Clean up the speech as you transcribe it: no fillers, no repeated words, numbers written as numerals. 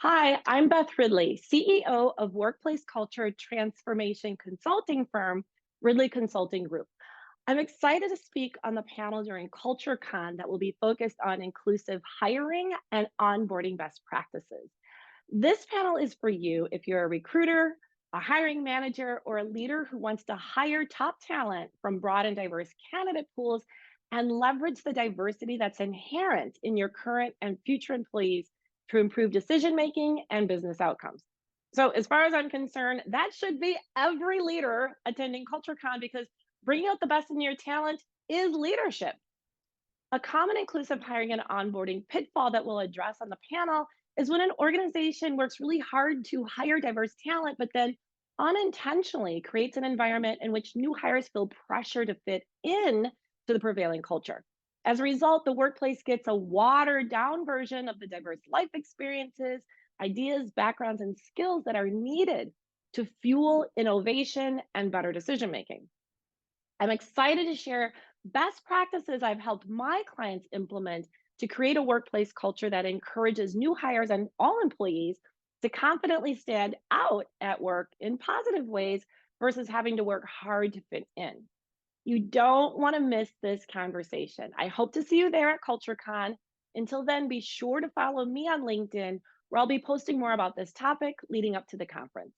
Hi, I'm Beth Ridley, CEO of workplace culture transformation consulting firm, Ridley Consulting Group. I'm excited to speak on the panel during CultureCon that will be focused on inclusive hiring and onboarding best practices. This panel is for you if you're a recruiter, a hiring manager, or a leader who wants to hire top talent from broad and diverse candidate pools and leverage the diversity that's inherent in your current and future employees to improve decision making and business outcomes. So, as far as I'm concerned, that should be every leader attending CultureCon because bringing out the best in your talent is leadership. A common inclusive hiring and onboarding pitfall that we'll address on the panel is when an organization works really hard to hire diverse talent, but then unintentionally creates an environment in which new hires feel pressure to fit in to the prevailing culture. As a result, the workplace gets a watered down version of the diverse life experiences, ideas, backgrounds, and skills that are needed to fuel innovation and better decision making. I'm excited to share best practices I've helped my clients implement to create a workplace culture that encourages new hires and all employees to confidently stand out at work in positive ways versus having to work hard to fit in. You don't want to miss this conversation. I hope to see you there at CultureCon. Until then, be sure to follow me on LinkedIn, where I'll be posting more about this topic leading up to the conference.